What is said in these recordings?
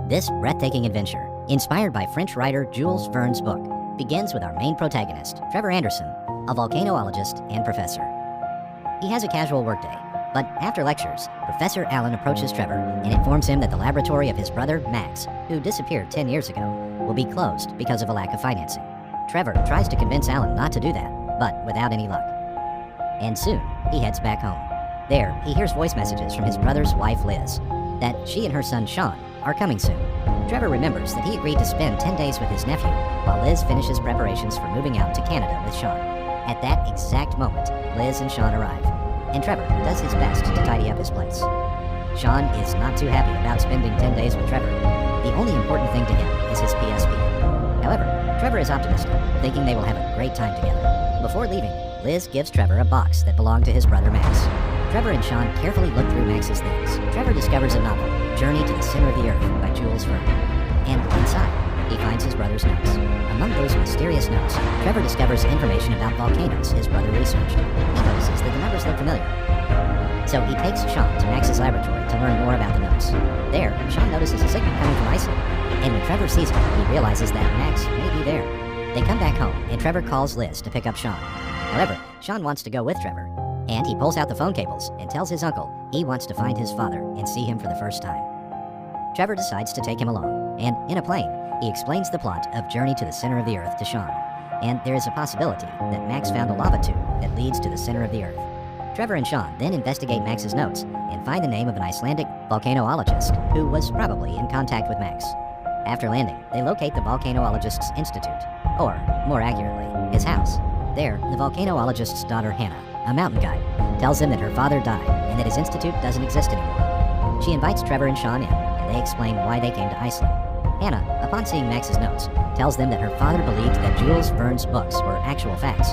This breathtaking adventure, inspired by French writer Jules Verne's book, begins with our main protagonist, Trevor Anderson, a volcanologist and professor. He has a casual workday, but after lectures, Professor Allen approaches Trevor and informs him that the laboratory of his brother, Max, who disappeared 10 years ago, will be closed because of a lack of financing. Trevor tries to convince Allen not to do that, but without any luck. And soon, he heads back home. There, he hears voice messages from his brother's wife, Liz, that she and her son, Sean, are coming soon. Trevor remembers that he agreed to spend 10 days with his nephew while Liz finishes preparations for moving out to Canada with Sean. At that exact moment, Liz and Sean arrive, and Trevor does his best to tidy up his place. Sean is not too happy about spending 10 days with Trevor. The only important thing to him is his PSP. However, Trevor is optimistic, thinking they will have a great time together. Before leaving, Liz gives Trevor a box that belonged to his brother Max. Trevor and Sean carefully look through Max's things. Trevor discovers a novel, Journey to the Center of the Earth by Jules Verne. And inside, he finds his brother's notes. Among those mysterious notes, Trevor discovers information about volcanoes his brother researched. He notices that the numbers look familiar. So he takes Sean to Max's laboratory to learn more about the notes. There, Sean notices a signal coming from Iceland. And when Trevor sees it, he realizes that Max may be there. They come back home, and Trevor calls Liz to pick up Sean. However, Sean wants to go with Trevor, and he pulls out the phone cables and tells his uncle he wants to find his father and see him for the first time. Trevor decides to take him along, and in a plane, he explains the plot of Journey to the Center of the Earth to Sean, and there is a possibility that Max found a lava tube that leads to the center of the Earth. Trevor and Sean then investigate Max's notes and find the name of an Icelandic volcanologist who was probably in contact with Max. After landing, they locate the Volcanologist's Institute, or, more accurately, his house. There, the volcanologist's daughter, Hannah, a mountain guide, tells him that her father died and that his institute doesn't exist anymore. She invites Trevor and Sean in, and they explain why they came to Iceland. Hannah, upon seeing Max's notes, tells them that her father believed that Jules Verne's books were actual facts,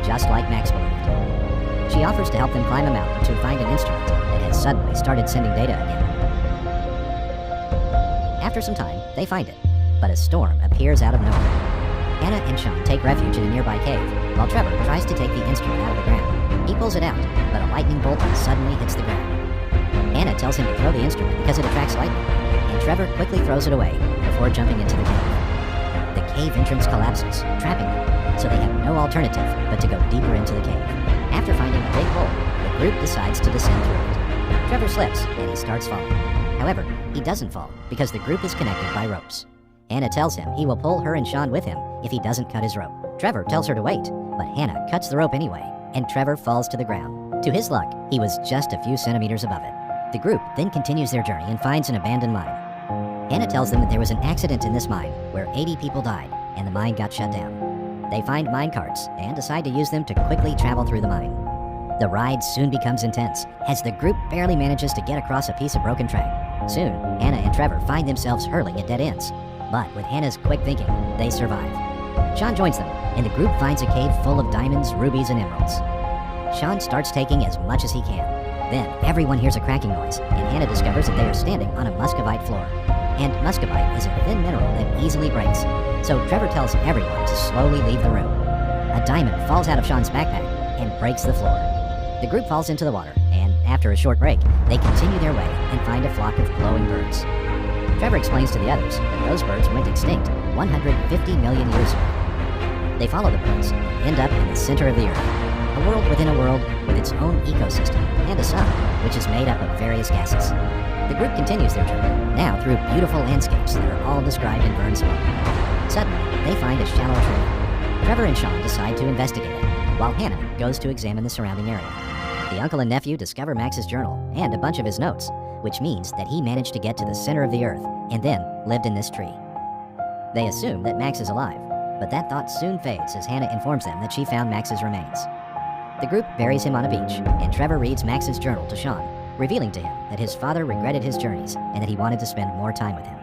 just like Max believed. She offers to help them climb a mountain to find an instrument that has suddenly started sending data again. After some time, they find it, but a storm appears out of nowhere. Hannah and Sean take refuge in a nearby cave, while Trevor tries to take the instrument out of the ground. He pulls it out, but a lightning bolt suddenly hits the ground. Hannah tells him to throw the instrument because it attracts lightning, and Trevor quickly throws it away before jumping into the cave. The cave entrance collapses, trapping them, so they have no alternative but to go deeper into the cave. After finding a big hole, the group decides to descend through it. Trevor slips, and he starts falling. However, he doesn't fall because the group is connected by ropes. Hannah tells him he will pull her and Sean with him if he doesn't cut his rope. Trevor tells her to wait, but Hannah cuts the rope anyway, and Trevor falls to the ground. To his luck, he was just a few centimeters above it. The group then continues their journey and finds an abandoned mine. Hannah tells them that there was an accident in this mine where 80 people died, and the mine got shut down. They find mine carts and decide to use them to quickly travel through the mine. The ride soon becomes intense, as the group barely manages to get across a piece of broken track. Soon, Hannah and Trevor find themselves hurtling at dead ends. But with Hannah's quick thinking, they survive. Sean joins them, and the group finds a cave full of diamonds, rubies, and emeralds. Sean starts taking as much as he can. Then, everyone hears a cracking noise, and Hannah discovers that they are standing on a muscovite floor. And muscovite is a thin mineral that easily breaks, so Trevor tells everyone to slowly leave the room. A diamond falls out of Sean's backpack and breaks the floor. The group falls into the water, and after a short break, they continue their way and find a flock of glowing birds. Trevor explains to the others that those birds went extinct 150 million years ago. They follow the birds and end up in the center of the Earth, a world within a world with its own ecosystem and a sun, which is made up of various gases. The group continues their journey, now through beautiful landscapes that are all described in Verne's book. Suddenly, they find a shallow tree. Trevor and Sean decide to investigate it, while Hannah goes to examine the surrounding area. The uncle and nephew discover Max's journal and a bunch of his notes, which means that he managed to get to the center of the Earth and then lived in this tree. They assume that Max is alive, but that thought soon fades as Hannah informs them that she found Max's remains. The group buries him on a beach, and Trevor reads Max's journal to Sean, revealing to him that his father regretted his journeys and that he wanted to spend more time with him.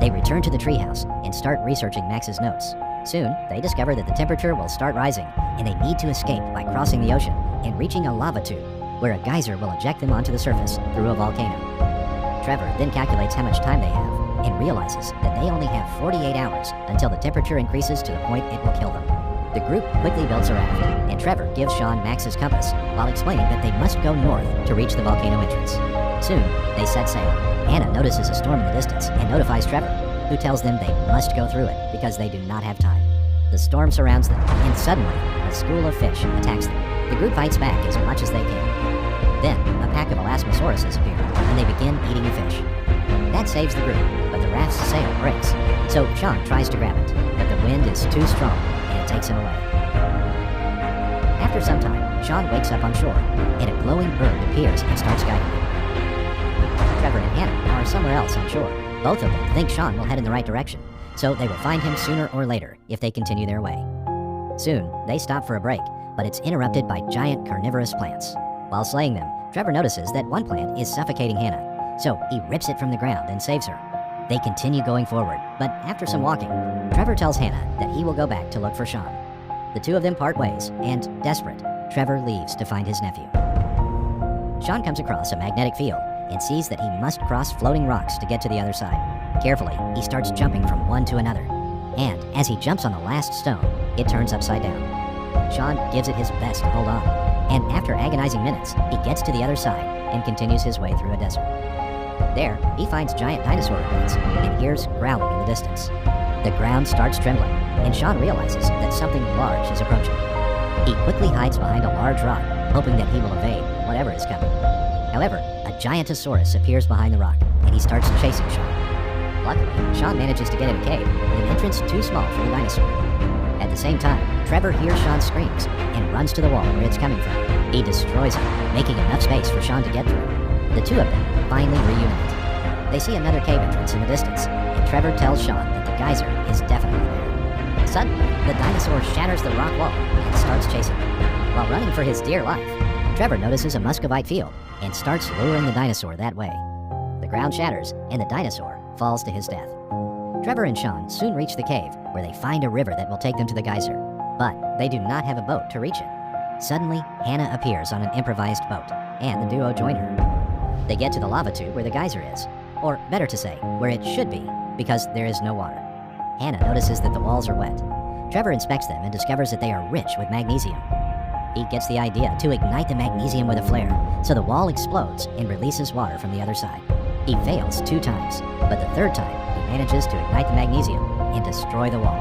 They return to the treehouse and start researching Max's notes. Soon, they discover that the temperature will start rising, and they need to escape by crossing the ocean and reaching a lava tube, where a geyser will eject them onto the surface through a volcano. Trevor then calculates how much time they have and realizes that they only have 48 hours until the temperature increases to the point it will kill them. The group quickly builds a raft, and Trevor gives Sean Max's compass while explaining that they must go north to reach the volcano entrance. Soon, they set sail. Hannah notices a storm in the distance and notifies Trevor, who tells them they must go through it because they do not have time. The storm surrounds them, and suddenly, a school of fish attacks them. The group fights back as much as they can. Then, a pack of elasmosauruses appear, and they begin eating the fish. That saves the group, but the raft's sail breaks. So Sean tries to grab it, but the wind is too strong, and it takes him away. After some time, Sean wakes up on shore, and a glowing bird appears and starts guiding him. Trevor and Hannah are somewhere else on shore. Both of them think Sean will head in the right direction, so they will find him sooner or later if they continue their way. Soon, they stop for a break, but it's interrupted by giant carnivorous plants. While slaying them, Trevor notices that one plant is suffocating Hannah, so he rips it from the ground and saves her. They continue going forward, but after some walking, Trevor tells Hannah that he will go back to look for Sean. The two of them part ways, and desperate, Trevor leaves to find his nephew. Sean comes across a magnetic field and sees that he must cross floating rocks to get to the other side. Carefully, he starts jumping from one to another, and as he jumps on the last stone, it turns upside down. Sean gives it his best to hold on, and after agonizing minutes, he gets to the other side and continues his way through a desert. There, he finds giant dinosaur remains and hears growling in the distance. The ground starts trembling, and Sean realizes that something large is approaching. He quickly hides behind a large rock, hoping that he will evade whatever is coming. However, a giantosaurus appears behind the rock, and he starts chasing Sean. Luckily, Sean manages to get in a cave with an entrance too small for the dinosaur. At the same time, Trevor hears Sean's screams and runs to the wall where it's coming from. He destroys it, making enough space for Sean to get through. The two of them finally reunite. They see another cave entrance in the distance, and Trevor tells Sean that the geyser is definitely there. Suddenly, the dinosaur shatters the rock wall and starts chasing them. While running for his dear life, Trevor notices a muscovite field and starts luring the dinosaur that way. The ground shatters, and the dinosaur falls to his death. Trevor and Sean soon reach the cave, where they find a river that will take them to the geyser, but they do not have a boat to reach it. Suddenly, Hannah appears on an improvised boat, and the duo join her. They get to the lava tube where the geyser is, or better to say, where it should be, because there is no water. Hannah notices that the walls are wet. Trevor inspects them and discovers that they are rich with magnesium. He gets the idea to ignite the magnesium with a flare, so the wall explodes and releases water from the other side. He fails 2 times, but the 3rd time, he manages to ignite the magnesium and destroy the wall.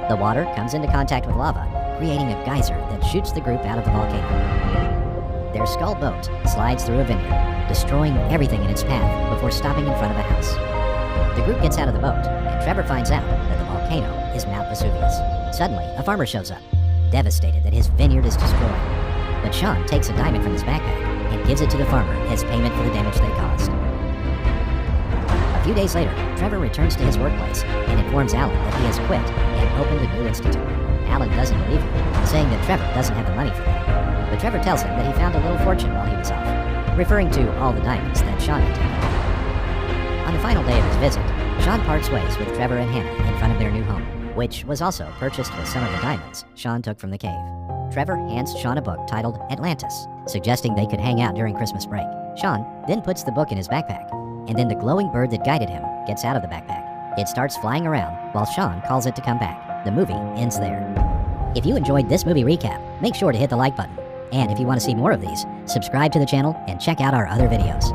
The water comes into contact with lava, creating a geyser that shoots the group out of the volcano. Their skull boat slides through a vineyard, destroying everything in its path before stopping in front of a house. The group gets out of the boat, and Trevor finds out that the volcano is Mount Vesuvius. Suddenly, a farmer shows up, devastated that his vineyard is destroyed. But Sean takes a diamond from his backpack and gives it to the farmer as payment for the damage they caused. A few days later, Trevor returns to his workplace and informs Alan that he has quit and opened a new institute. Alan doesn't believe him, saying that Trevor doesn't have the money for that. But Trevor tells him that he found a little fortune while he was off, referring to all the diamonds that Sean had taken. On the final day of his visit, Sean parts ways with Trevor and Hannah in front of their new home, which was also purchased with some of the diamonds Sean took from the cave. Trevor hands Sean a book titled Atlantis, suggesting they could hang out during Christmas break. Sean then puts the book in his backpack, and then the glowing bird that guided him gets out of the backpack. It starts flying around while Sean calls it to come back. The movie ends there. If you enjoyed this movie recap, make sure to hit the like button. And if you want to see more of these, subscribe to the channel and check out our other videos.